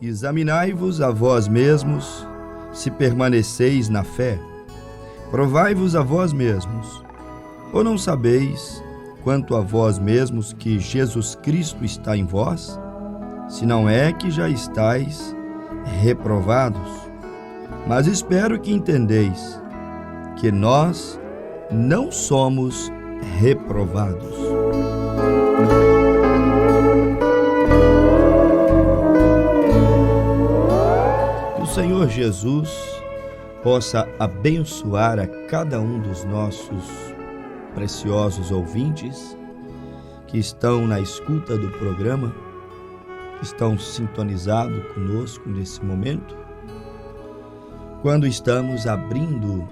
Examinai-vos a vós mesmos, se permaneceis na fé. Provai-vos a vós mesmos. Ou não sabeis, quanto a vós mesmos, que Jesus Cristo está em vós? Se não é que já estáis reprovados. Mas espero que entendeis que nós não somos reprovados. Que o Senhor Jesus possa abençoar a cada um dos nossos preciosos ouvintes que estão na escuta do programa, que estão sintonizados conosco nesse momento, quando estamos abrindo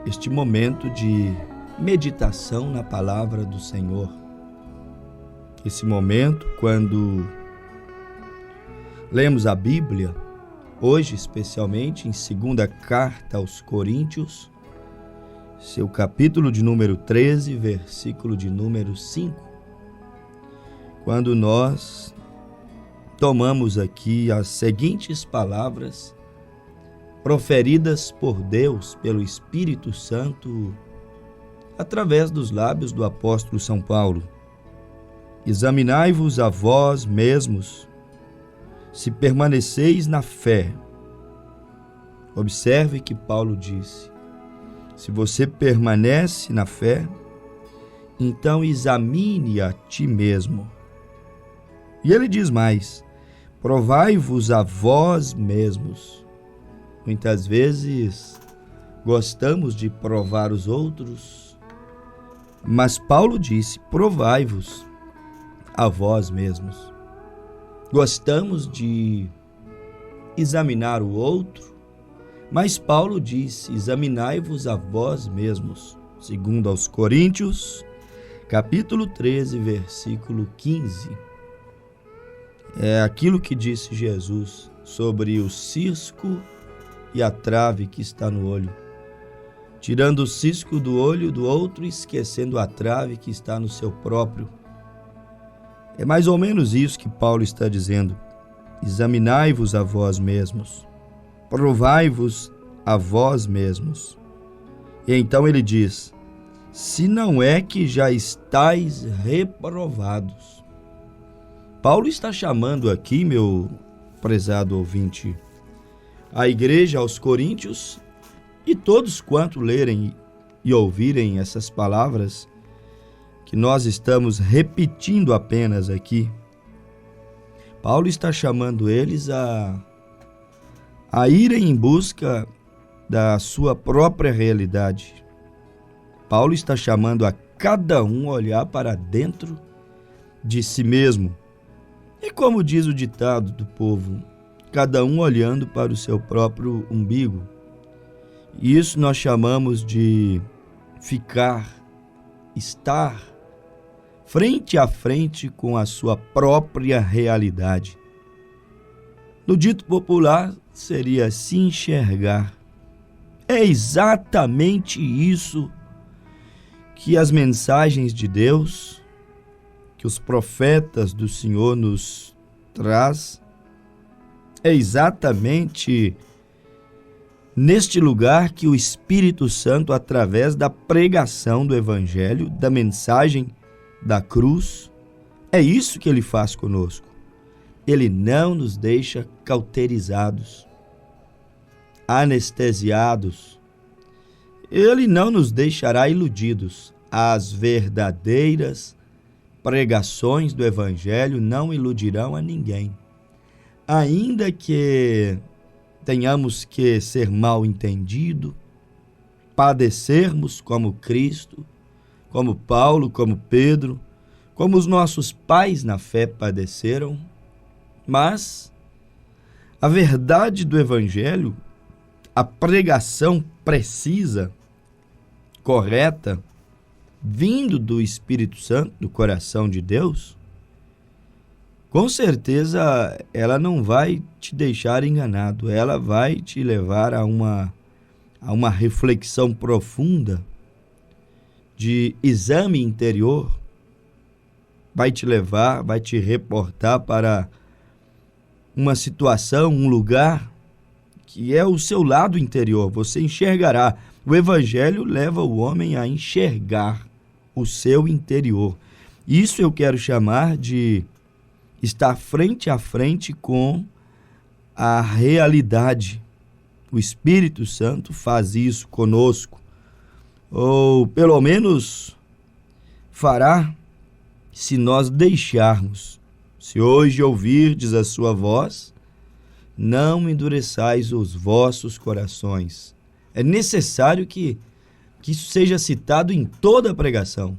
este momento de meditação na palavra do Senhor. Esse momento, quando lemos a Bíblia, hoje especialmente em 2ª Carta aos Coríntios, seu capítulo de número 13, versículo de número 5, quando nós tomamos aqui as seguintes palavras proferidas por Deus, pelo Espírito Santo, através dos lábios do apóstolo São Paulo. Examinai-vos a vós mesmos, se permaneceis na fé. Observe que Paulo disse: se você permanece na fé, então examine a ti mesmo. E ele diz mais: provai-vos a vós mesmos. Muitas vezes gostamos de provar os outros, mas Paulo disse: provai-vos a vós mesmos. Gostamos de examinar o outro, mas Paulo disse: examinai-vos a vós mesmos. Segundo aos Coríntios, capítulo 13, versículo 15. É aquilo que disse Jesus sobre o cisco e a trave que está no olho, tirando o cisco do olho do outro, esquecendo a trave que está no seu próprio. É mais ou menos isso que Paulo está dizendo: examinai-vos a vós mesmos, provai-vos a vós mesmos. E então ele diz: se não é que já estáis reprovados. Paulo está chamando aqui, meu prezado ouvinte, a igreja aos Coríntios e todos quanto lerem e ouvirem essas palavras que nós estamos repetindo apenas aqui. Paulo está chamando eles a irem em busca da sua própria realidade. Paulo está chamando a cada um a olhar para dentro de si mesmo. E como diz o ditado do povo, cada um olhando para o seu próprio umbigo. E isso nós chamamos de estar frente a frente com a sua própria realidade. No dito popular, seria se enxergar. É exatamente isso que as mensagens de Deus, que os profetas do Senhor nos traz. É exatamente neste lugar que o Espírito Santo, através da pregação do Evangelho, da mensagem da cruz, é isso que ele faz conosco. Ele não nos deixa cauterizados, anestesiados. Ele não nos deixará iludidos. As verdadeiras pregações do Evangelho não iludirão a ninguém. Ainda que tenhamos que ser mal entendido, padecermos como Cristo, como Paulo, como Pedro, como os nossos pais na fé padeceram, mas a verdade do Evangelho, a pregação precisa, correta, vindo do Espírito Santo, do coração de Deus, com certeza ela não vai te deixar enganado, ela vai te levar a uma reflexão profunda de exame interior, vai te levar, vai te reportar para uma situação, um lugar que é o seu lado interior. Você enxergará. O Evangelho leva o homem a enxergar o seu interior. Isso eu quero chamar de estar frente a frente com a realidade. O Espírito Santo faz isso conosco, ou pelo menos fará se nós deixarmos. Se hoje ouvirdes a sua voz, não endureçais os vossos corações. É necessário que isso seja citado em toda a pregação,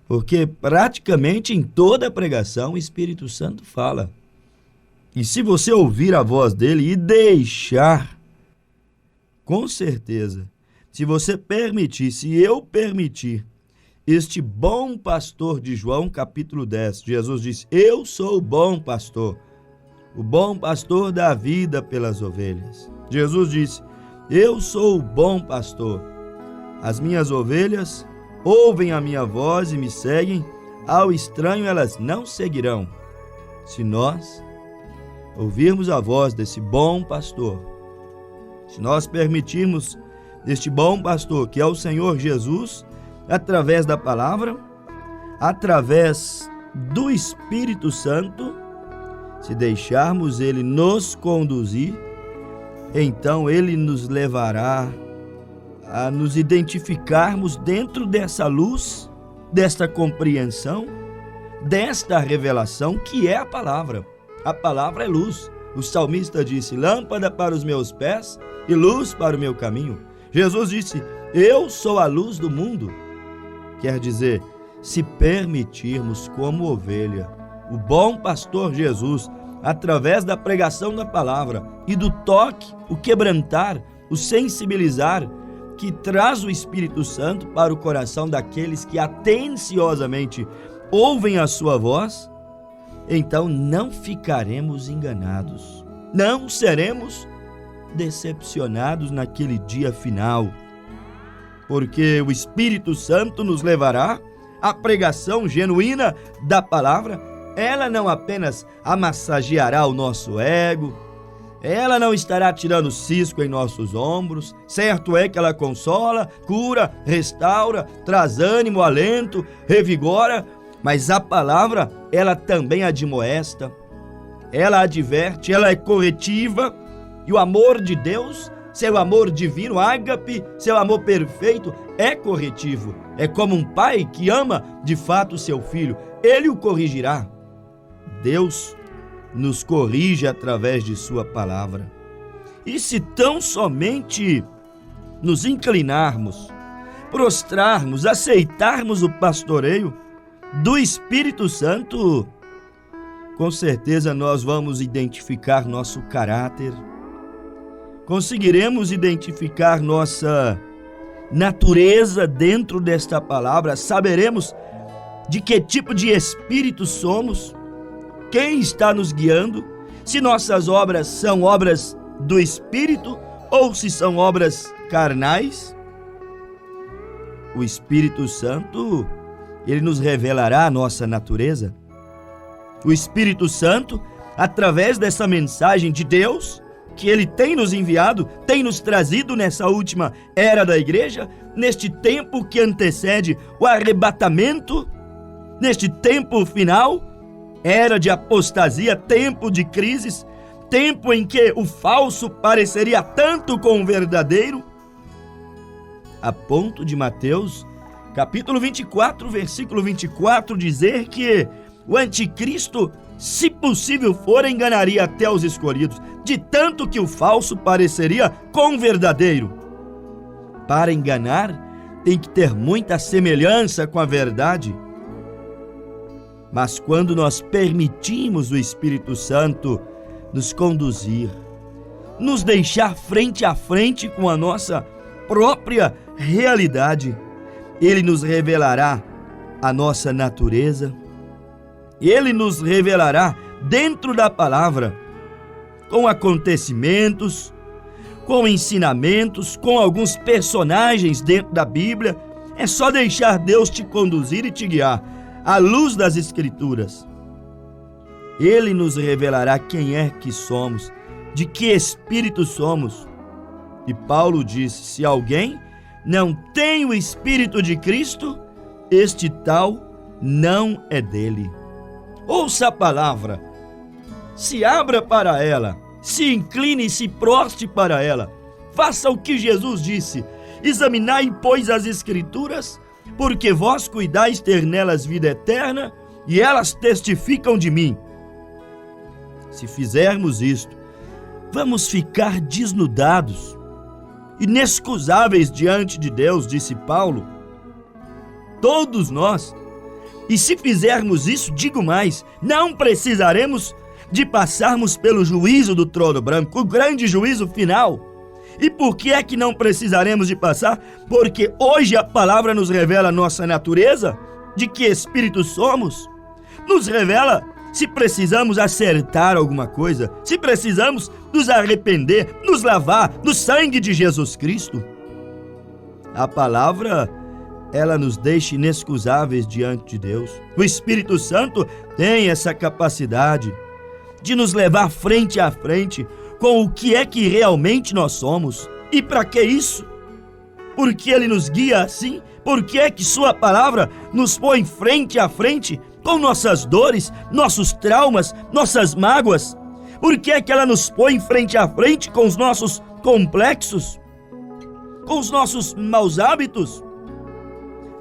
porque praticamente em toda a pregação o Espírito Santo fala. E se você ouvir a voz dele e deixar, com certeza, se você permitir, se eu permitir, este bom pastor de João capítulo 10, Jesus disse: eu sou o bom pastor dá vida pelas ovelhas. Jesus disse: eu sou o bom pastor, as minhas ovelhas ouvem a minha voz e me seguem, ao estranho elas não seguirão. Se nós ouvirmos a voz desse bom pastor, se nós permitirmos este bom pastor, que é o Senhor Jesus, através da palavra, através do Espírito Santo, se deixarmos ele nos conduzir, então ele nos levará a nos identificarmos dentro dessa luz, desta compreensão, desta revelação que é a palavra. A palavra é luz. O salmista disse: lâmpada para os meus pés e luz para o meu caminho. Jesus disse: eu sou a luz do mundo. Quer dizer, se permitirmos como ovelha, o bom pastor Jesus, através da pregação da palavra e do toque, o quebrantar, o sensibilizar, que traz o Espírito Santo para o coração daqueles que atenciosamente ouvem a sua voz, então não ficaremos enganados, não seremos decepcionados naquele dia final, porque o Espírito Santo nos levará à pregação genuína da palavra. Ela não apenas amassageará o nosso ego, ela não estará tirando cisco em nossos ombros. Certo é que ela consola, cura, restaura, traz ânimo, alento, revigora, mas a palavra, ela também admoesta, ela adverte, ela é corretiva, e o amor de Deus, seu amor divino, ágape, seu amor perfeito, é corretivo. É como um pai que ama de fato seu filho, ele o corrigirá. Deus nos corrige através de sua palavra. E se tão somente nos inclinarmos, prostrarmos, aceitarmos o pastoreio do Espírito Santo, com certeza nós vamos identificar nosso caráter, conseguiremos identificar nossa natureza dentro desta palavra, saberemos de que tipo de espírito somos, quem está nos guiando, se nossas obras são obras do Espírito ou se são obras carnais. O Espírito Santo, ele nos revelará a nossa natureza. O Espírito Santo, através dessa mensagem de Deus, que ele tem nos enviado, tem nos trazido nessa última era da igreja, neste tempo que antecede o arrebatamento, neste tempo final, era de apostasia, tempo de crises, tempo em que o falso pareceria tanto com o verdadeiro, a ponto de Mateus, capítulo 24, versículo 24, dizer que o anticristo, se possível for, enganaria até os escolhidos, de tanto que o falso pareceria com o verdadeiro. Para enganar, tem que ter muita semelhança com a verdade. Mas quando nós permitimos o Espírito Santo nos conduzir, nos deixar frente a frente com a nossa própria realidade, ele nos revelará a nossa natureza, ele nos revelará dentro da palavra, com acontecimentos, com ensinamentos, com alguns personagens dentro da Bíblia. É só deixar Deus te conduzir e te guiar à luz das Escrituras. Ele nos revelará quem é que somos, de que espírito somos. E Paulo disse: se alguém não tem o Espírito de Cristo, este tal não é dele. Ouça a palavra, se abra para ela, se incline e se prostre para ela. Faça o que Jesus disse: examinai, pois, as Escrituras, porque vós cuidais ter nelas vida eterna, e elas testificam de mim. Se fizermos isto, vamos ficar desnudados, inexcusáveis diante de Deus, disse Paulo. Todos nós. E se fizermos isso, digo mais, não precisaremos de passarmos pelo juízo do trono branco, o grande juízo final. E por que é que não precisaremos de passar? Porque hoje a palavra nos revela a nossa natureza, de que espírito somos, nos revela se precisamos acertar alguma coisa, se precisamos nos arrepender, nos lavar no sangue de Jesus Cristo. A palavra, ela nos deixa inexcusáveis diante de Deus. O Espírito Santo tem essa capacidade de nos levar frente a frente com o que é que realmente nós somos. E para que isso? Porque Ele nos guia assim? Por que é que Sua palavra nos põe frente a frente com nossas dores, nossos traumas, nossas mágoas? Por que é que ela nos põe frente a frente com os nossos complexos, com os nossos maus hábitos?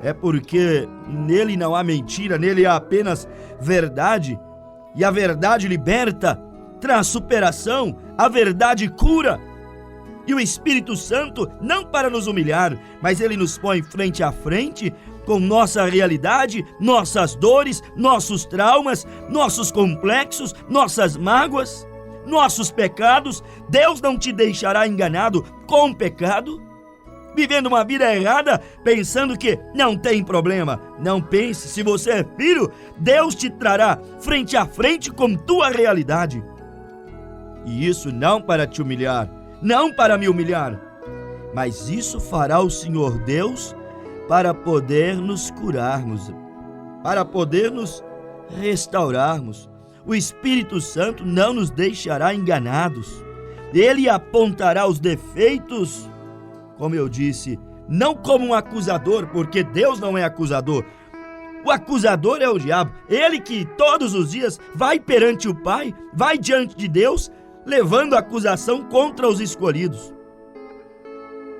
É porque nele não há mentira, nele há apenas verdade. E a verdade liberta, traz superação, a verdade cura. E o Espírito Santo, não para nos humilhar, mas ele nos põe frente a frente com nossa realidade, nossas dores, nossos traumas, nossos complexos, nossas mágoas, nossos pecados. Deus não te deixará enganado com o pecado, vivendo uma vida errada, pensando que não tem problema. Não pense, se você é filho, Deus te trará frente a frente com tua realidade. E isso não para te humilhar, não para me humilhar, mas isso fará o Senhor Deus para poder nos curarmos, para poder nos restaurarmos. O Espírito Santo não nos deixará enganados. Ele apontará os defeitos, como eu disse, não como um acusador, porque Deus não é acusador. O acusador é o diabo, ele que todos os dias vai perante o Pai, vai diante de Deus, levando a acusação contra os escolhidos.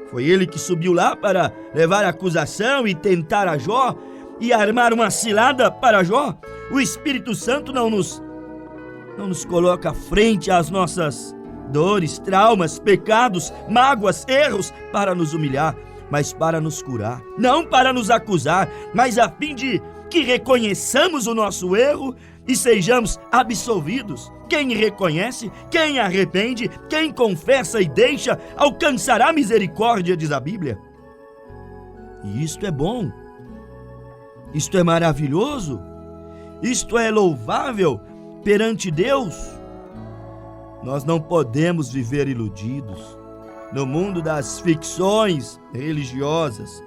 Foi ele que subiu lá para levar a acusação e tentar a Jó e armar uma cilada para Jó. O Espírito Santo não nos coloca frente às nossas dores, traumas, pecados, mágoas, erros para nos humilhar, mas para nos curar. Não para nos acusar, mas a fim de que reconheçamos o nosso erro e sejamos absolvidos. Quem reconhece, quem arrepende, quem confessa e deixa, alcançará misericórdia, diz a Bíblia. E isto é bom, isto é maravilhoso, isto é louvável perante Deus. Nós não podemos viver iludidos no mundo das ficções religiosas,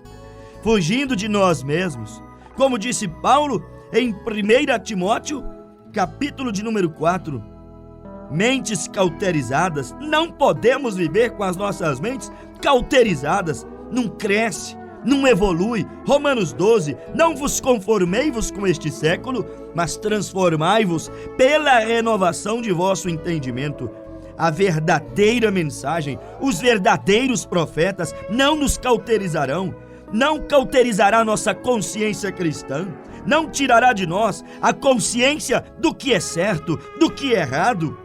fugindo de nós mesmos. Como disse Paulo em 1 Timóteo, capítulo de número 4, mentes cauterizadas. Não podemos viver com as nossas mentes cauterizadas. Não cresce, não evolui. Romanos 12, não vos conformei-vos com este século, mas transformai-vos pela renovação de vosso entendimento. A verdadeira mensagem, os verdadeiros profetas não nos cauterizarão, não cauterizará nossa consciência cristã, não tirará de nós a consciência do que é certo, do que é errado,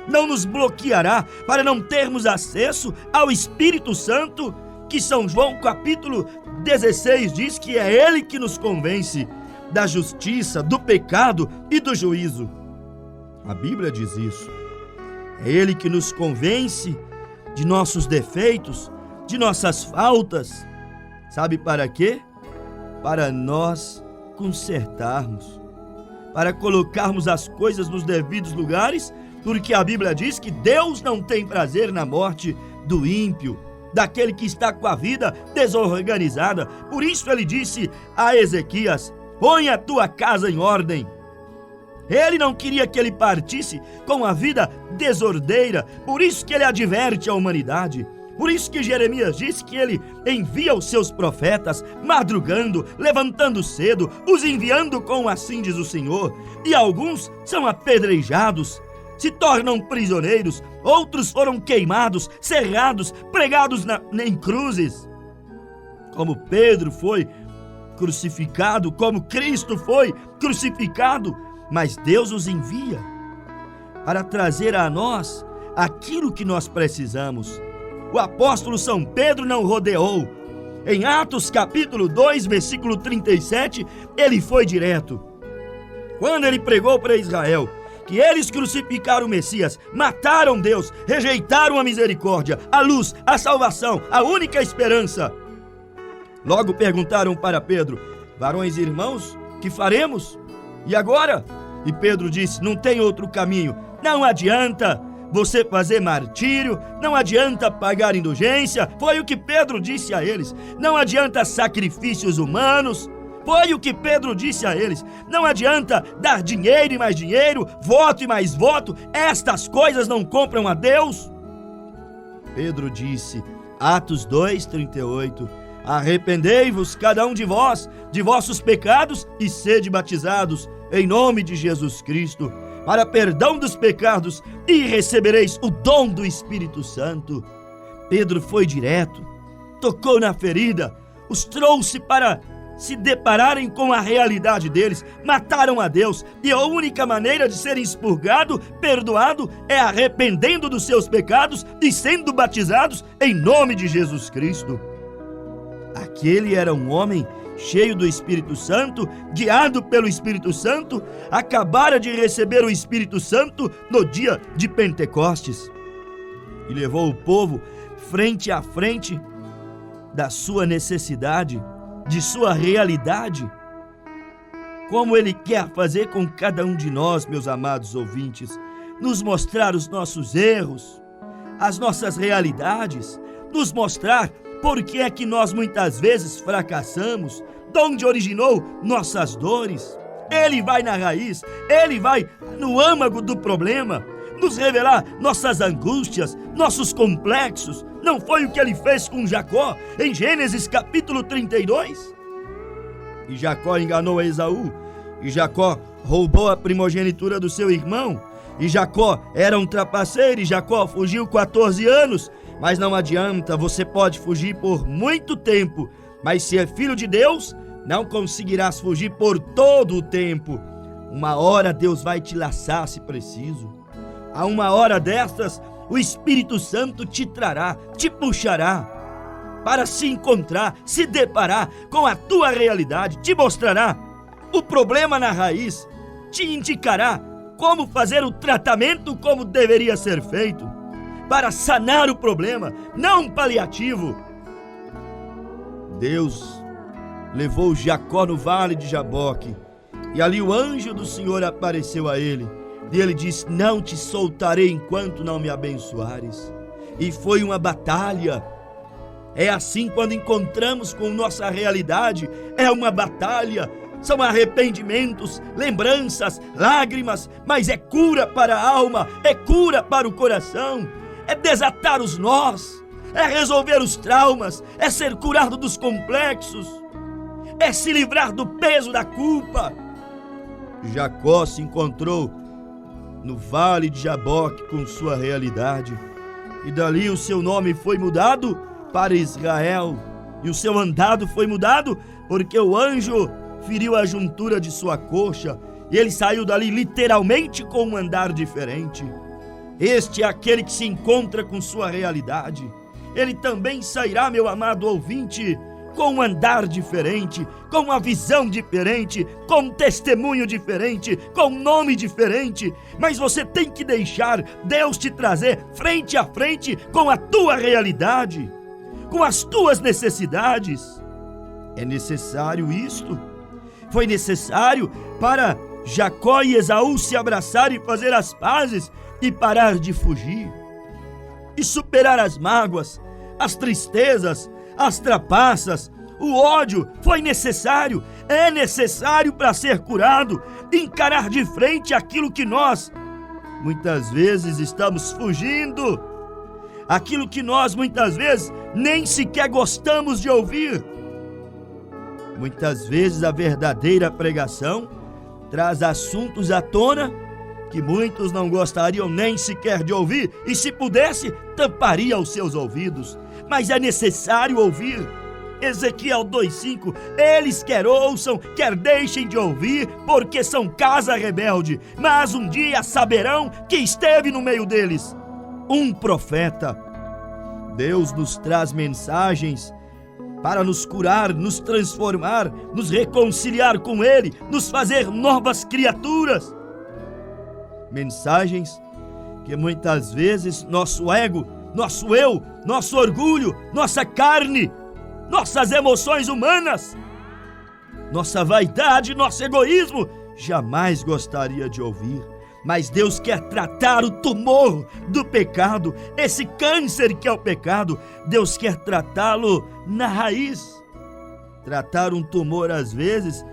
não nos bloqueará para não termos acesso ao Espírito Santo, que São João capítulo 16 diz que é Ele que nos convence da justiça, do pecado e do juízo. A Bíblia diz isso. É Ele que nos convence de nossos defeitos, de nossas faltas. Sabe para quê? Para nós consertarmos, para colocarmos as coisas nos devidos lugares, porque a Bíblia diz que Deus não tem prazer na morte do ímpio, daquele que está com a vida desorganizada. Por isso ele disse a Ezequias: põe a tua casa em ordem. Ele não queria que ele partisse com a vida desordeira, por isso que ele adverte a humanidade. Por isso que Jeremias disse que ele envia os seus profetas, madrugando, levantando cedo, os enviando com assim diz o Senhor. E alguns são apedrejados, se tornam prisioneiros, outros foram queimados, serrados, pregados em cruzes. Como Pedro foi crucificado, como Cristo foi crucificado, mas Deus os envia para trazer a nós aquilo que nós precisamos. O apóstolo São Pedro não rodeou. Em Atos capítulo 2, versículo 37, ele foi direto. Quando ele pregou para Israel que eles crucificaram o Messias, mataram Deus, rejeitaram a misericórdia, a luz, a salvação, a única esperança. Logo perguntaram para Pedro: varões e irmãos, que faremos? E agora? E Pedro disse: não tem outro caminho. Não adianta você fazer martírio, não adianta pagar indulgência. Foi o que Pedro disse a eles. Não adianta sacrifícios humanos. Foi o que Pedro disse a eles. Não adianta dar dinheiro e mais dinheiro, voto e mais voto. Estas coisas não compram a Deus. Pedro disse, Atos 2:38, arrependei-vos cada um de vós, de vossos pecados, e sede batizados em nome de Jesus Cristo, para perdão dos pecados, e recebereis o dom do Espírito Santo. Pedro foi direto, tocou na ferida, os trouxe para se depararem com a realidade deles. Mataram a Deus, e a única maneira de ser expurgado, perdoado, é arrependendo dos seus pecados e sendo batizados em nome de Jesus Cristo. Aquele era um homem cheio do Espírito Santo, guiado pelo Espírito Santo, acabara de receber o Espírito Santo no dia de Pentecostes e levou o povo frente a frente da sua necessidade, de sua realidade, como Ele quer fazer com cada um de nós, meus amados ouvintes, nos mostrar os nossos erros, as nossas realidades, nos mostrar por que é que nós muitas vezes fracassamos, de onde originou nossas dores. Ele vai na raiz, Ele vai no âmago do problema, nos revelar nossas angústias, nossos complexos. Não foi o que Ele fez com Jacó, em Gênesis capítulo 32? E Jacó enganou a Esaú, e Jacó roubou a primogenitura do seu irmão, e Jacó era um trapaceiro, e Jacó fugiu 14 anos, mas não adianta, você pode fugir por muito tempo, mas se é filho de Deus, não conseguirás fugir por todo o tempo. Uma hora Deus vai te laçar se preciso. A uma hora destas, o Espírito Santo te trará, te puxará para se encontrar, se deparar com a tua realidade, te mostrará o problema na raiz, te indicará como fazer o tratamento como deveria ser feito, para sanar o problema, não um paliativo. Deus levou Jacó no vale de Jaboque, e ali o anjo do Senhor apareceu a ele, e ele disse: não te soltarei enquanto não me abençoares. E foi uma batalha. É assim quando encontramos com nossa realidade, é uma batalha. São arrependimentos, lembranças, lágrimas, mas é cura para a alma, é cura para o coração, é desatar os nós, é resolver os traumas, é ser curado dos complexos, é se livrar do peso da culpa. Jacó se encontrou no vale de Jaboque com sua realidade, e dali o seu nome foi mudado para Israel, e o seu andado foi mudado porque o anjo feriu a juntura de sua coxa, e ele saiu dali literalmente com um andar diferente. Este é aquele que se encontra com sua realidade. Ele também sairá, meu amado ouvinte, com um andar diferente, com uma visão diferente, com um testemunho diferente, com um nome diferente. Mas você tem que deixar Deus te trazer frente a frente com a tua realidade, com as tuas necessidades. É necessário isto. Foi necessário para Jacó e Esaú se abraçarem e fazer as pazes e parar de fugir e superar as mágoas, as tristezas, as trapaças, o ódio. Foi necessário. é necessário para ser curado, encarar de frente aquilo que nós muitas vezes estamos fugindo, aquilo que nós muitas vezes nem sequer gostamos de ouvir. Muitas vezes a verdadeira pregação traz assuntos à tona que muitos não gostariam nem sequer de ouvir, e se pudesse, tamparia os seus ouvidos. Mas é necessário ouvir. Ezequiel 2:5, eles quer ouçam, quer deixem de ouvir, porque são casa rebelde, mas um dia saberão que esteve no meio deles um profeta. Deus nos traz mensagens para nos curar, nos transformar, nos reconciliar com Ele, nos fazer novas criaturas. Mensagens que muitas vezes nosso ego, nosso eu, nosso orgulho, nossa carne, nossas emoções humanas, nossa vaidade, nosso egoísmo jamais gostaria de ouvir. Mas Deus quer tratar o tumor do pecado, esse câncer que é o pecado. Deus quer tratá-lo na raiz. Tratar um tumor às vezes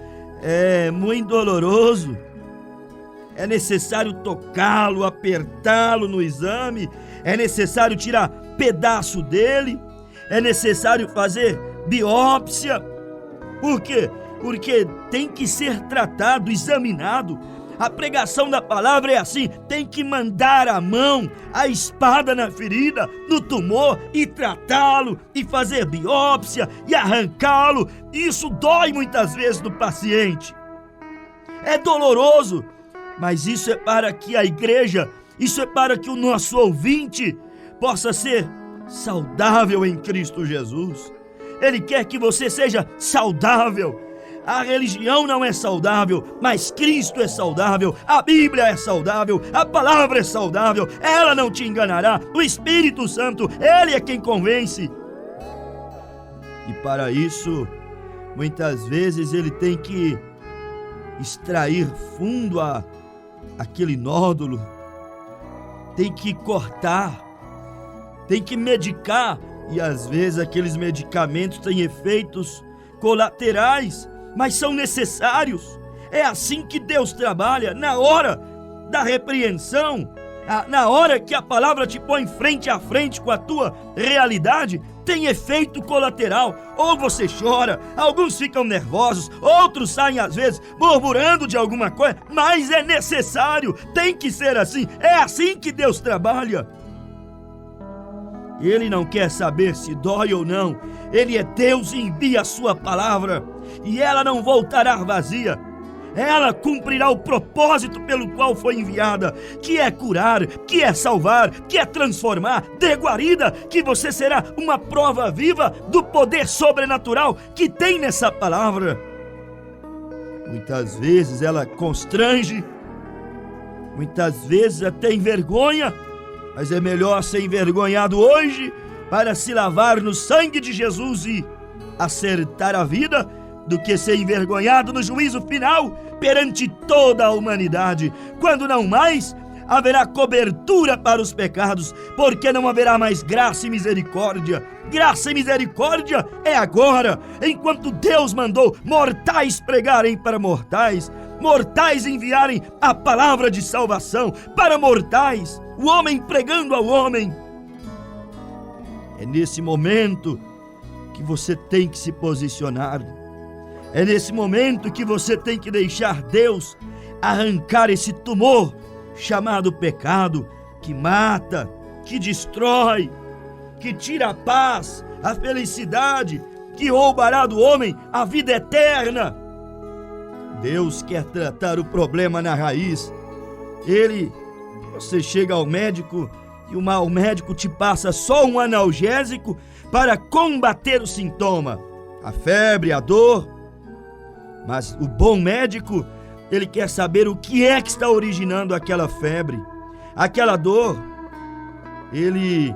é muito doloroso. É necessário tocá-lo, apertá-lo no exame, é necessário tirar pedaço dele, é necessário fazer biópsia. Por quê? Porque tem que ser tratado, examinado. A pregação da palavra é assim, tem que mandar a mão, a espada na ferida, no tumor, e tratá-lo, e fazer biópsia, e arrancá-lo. Isso dói muitas vezes no paciente. É doloroso, mas isso é para que a igreja, isso é para que o nosso ouvinte possa ser saudável em Cristo Jesus. Ele quer que você seja saudável. A religião não é saudável, mas Cristo é saudável, a Bíblia é saudável, a palavra é saudável, ela não te enganará. O Espírito Santo, Ele é quem convence. E para isso, muitas vezes ele tem que extrair fundo aquele nódulo, tem que cortar, tem que medicar, e às vezes aqueles medicamentos têm efeitos colaterais, mas são necessários. É assim que Deus trabalha, na hora da repreensão, na hora que a palavra te põe frente a frente com a tua realidade, tem efeito colateral. Ou você chora, alguns ficam nervosos, outros saem às vezes murmurando de alguma coisa, mas é necessário, tem que ser assim, é assim que Deus trabalha. Ele não quer saber se dói ou não. Ele é Deus e envia a sua palavra, e ela não voltará vazia. Ela cumprirá o propósito pelo qual foi enviada, que é curar, que é salvar, que é transformar. De guarida, que você será uma prova viva do poder sobrenatural que tem nessa palavra. Muitas vezes ela constrange, muitas vezes até envergonha, mas é melhor ser envergonhado hoje para se lavar no sangue de Jesus e acertar a vida, do que ser envergonhado no juízo final perante toda a humanidade, quando não mais haverá cobertura para os pecados, porque não haverá mais graça e misericórdia. Graça e misericórdia é agora, enquanto Deus mandou mortais pregarem para mortais, mortais enviarem a palavra de salvação para mortais, o homem pregando ao homem. É nesse momento que você tem que se posicionar. É nesse momento que você tem que deixar Deus arrancar esse tumor chamado pecado, que mata, que destrói, que tira a paz, a felicidade, que roubará do homem a vida eterna. Deus quer tratar o problema na raiz. Você chega ao médico e o médico te passa só um analgésico para combater o sintoma, a febre, a dor. Mas o bom médico, ele quer saber o que é que está originando aquela febre, aquela dor. Ele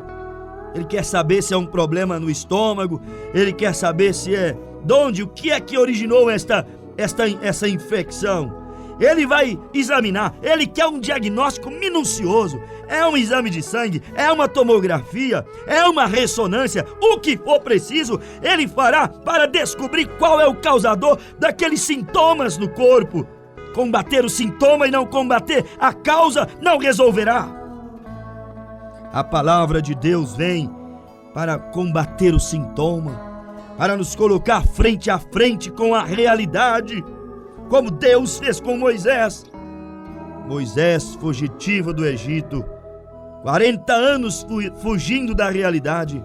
quer saber se é um problema no estômago, ele quer saber se é o que é que originou essa infecção. Ele vai examinar, ele quer um diagnóstico minucioso. é um exame de sangue, é uma tomografia, é uma ressonância, o que for preciso, ele fará para descobrir qual é o causador daqueles sintomas no corpo. Combater o sintoma e não combater a causa não resolverá. A palavra de Deus vem para combater o sintoma, para nos colocar frente a frente com a realidade, como Deus fez com Moisés. Moisés, fugitivo do Egito, 40 anos fugindo da realidade,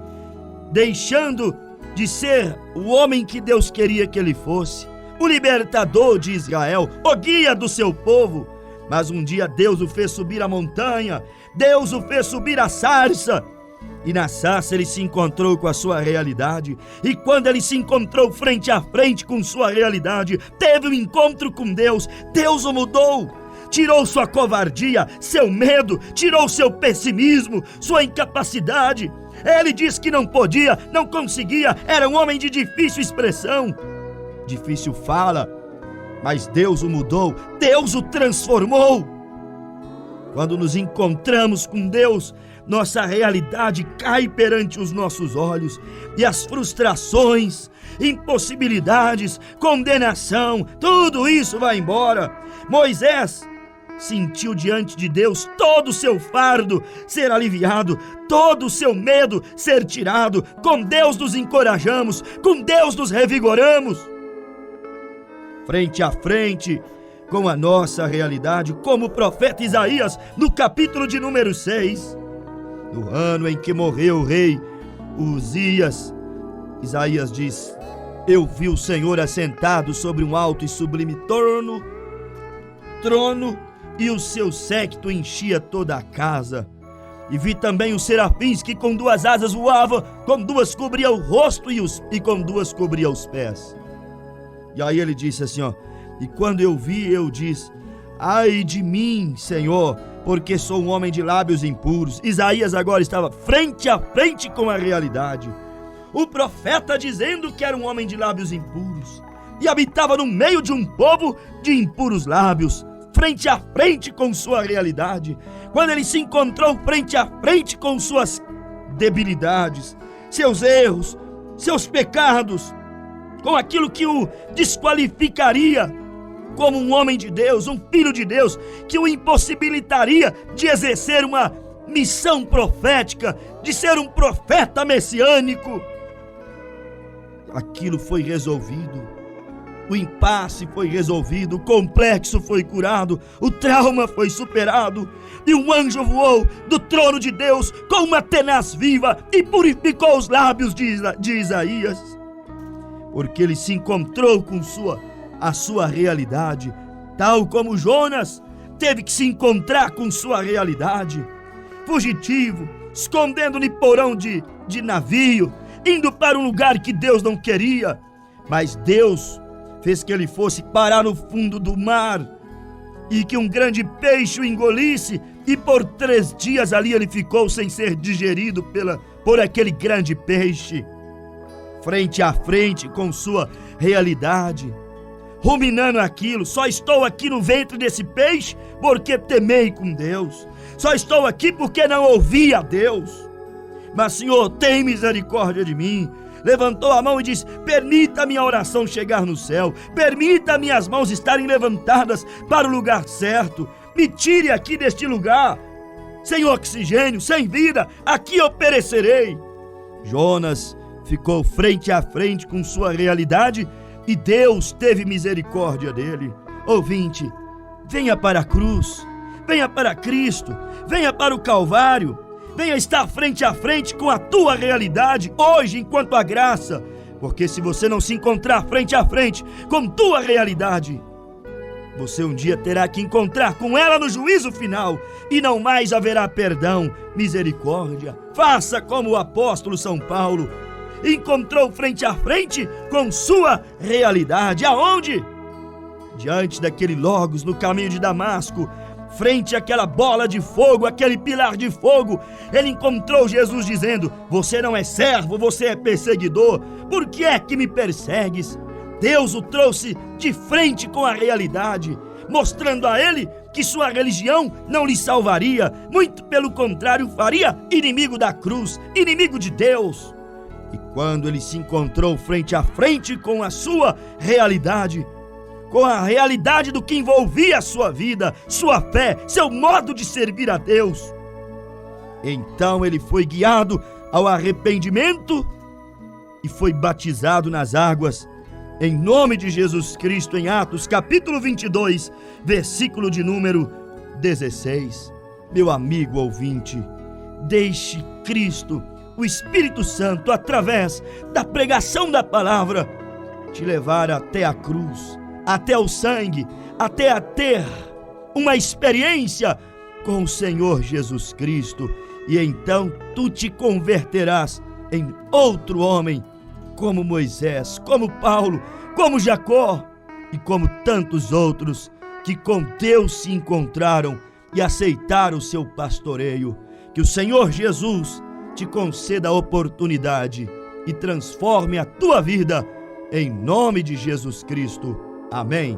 deixando de ser o homem que Deus queria que ele fosse, o libertador de Israel, o guia do seu povo. Mas um dia Deus o fez subir a montanha, Deus o fez subir a sarça, e na sarça ele se encontrou com a sua realidade. E quando ele se encontrou frente a frente com sua realidade, teve um encontro com Deus, Deus o mudou. Tirou sua covardia, seu medo, tirou seu pessimismo, sua incapacidade. Ele disse que não podia, não conseguia, era um homem de difícil expressão, difícil fala, mas Deus o mudou, Deus o transformou. Quando nos encontramos com Deus, nossa realidade cai perante os nossos olhos e as frustrações, impossibilidades, condenação, tudo isso vai embora. Moisés sentiu diante de Deus todo o seu fardo ser aliviado, todo o seu medo ser tirado. Com Deus nos encorajamos, com Deus nos revigoramos. Frente a frente com a nossa realidade, como o profeta Isaías, no capítulo de número 6, no ano em que morreu o rei Uzias, Isaías diz: eu vi o Senhor assentado sobre um alto e sublime trono, e o seu séquito enchia toda a casa. E vi também os serafins que com 2 asas voavam, com 2 cobria o rosto e com 2 cobria os pés. E aí ele disse assim, e quando eu vi, eu disse: ai de mim, Senhor, porque sou um homem de lábios impuros. Isaías agora estava frente a frente com a realidade. O profeta dizendo que era um homem de lábios impuros e habitava no meio de um povo de impuros lábios, frente a frente com sua realidade. Quando ele se encontrou frente a frente com suas debilidades, seus erros, seus pecados, com aquilo que o desqualificaria como um homem de Deus, um filho de Deus, que o impossibilitaria de exercer uma missão profética, de ser um profeta messiânico, aquilo foi resolvido. O impasse foi resolvido, o complexo foi curado, o trauma foi superado, e um anjo voou do trono de Deus com uma tenaz viva e purificou os lábios de Isaías, porque ele se encontrou com a sua realidade, tal como Jonas teve que se encontrar com sua realidade, fugitivo, escondendo no porão de navio, indo para um lugar que Deus não queria, mas Deus fez que ele fosse parar no fundo do mar e que um grande peixe o engolisse, e por 3 dias ali ele ficou sem ser digerido por aquele grande peixe, frente a frente com sua realidade, ruminando aquilo. Só estou aqui no ventre desse peixe porque temei com Deus, só estou aqui porque não ouvi a Deus, mas Senhor, tem misericórdia de mim. Levantou a mão e disse: permita a minha oração chegar no céu, permita minhas mãos estarem levantadas para o lugar certo, me tire aqui deste lugar sem oxigênio, sem vida, aqui eu perecerei. Jonas ficou frente a frente com sua realidade e Deus teve misericórdia dele. Ouvinte, venha para a cruz, venha para Cristo, venha para o Calvário, venha estar frente a frente com a tua realidade hoje enquanto há graça, porque se você não se encontrar frente a frente com tua realidade, você um dia terá que encontrar com ela no juízo final e não mais haverá perdão, misericórdia. Faça como o apóstolo São Paulo encontrou frente a frente com sua realidade. Aonde? Diante daquele Logos no caminho de Damasco, frente àquela bola de fogo, aquele pilar de fogo, ele encontrou Jesus dizendo: você não é servo, você é perseguidor, por que é que me persegues? Deus o trouxe de frente com a realidade, mostrando a ele que sua religião não lhe salvaria, muito pelo contrário, faria inimigo da cruz, inimigo de Deus. E quando ele se encontrou frente a frente com a sua realidade, com a realidade do que envolvia a sua vida, sua fé, seu modo de servir a Deus, então ele foi guiado ao arrependimento e foi batizado nas águas, em nome de Jesus Cristo, em Atos capítulo 22, versículo de número 16. Meu amigo ouvinte, deixe Cristo, o Espírito Santo, através da pregação da palavra, te levar até a cruz, até o sangue, até a ter uma experiência com o Senhor Jesus Cristo, e então tu te converterás em outro homem, como Moisés, como Paulo, como Jacó e como tantos outros que com Deus se encontraram e aceitaram o seu pastoreio. Que o Senhor Jesus te conceda a oportunidade e transforme a tua vida, em nome de Jesus Cristo. Amém.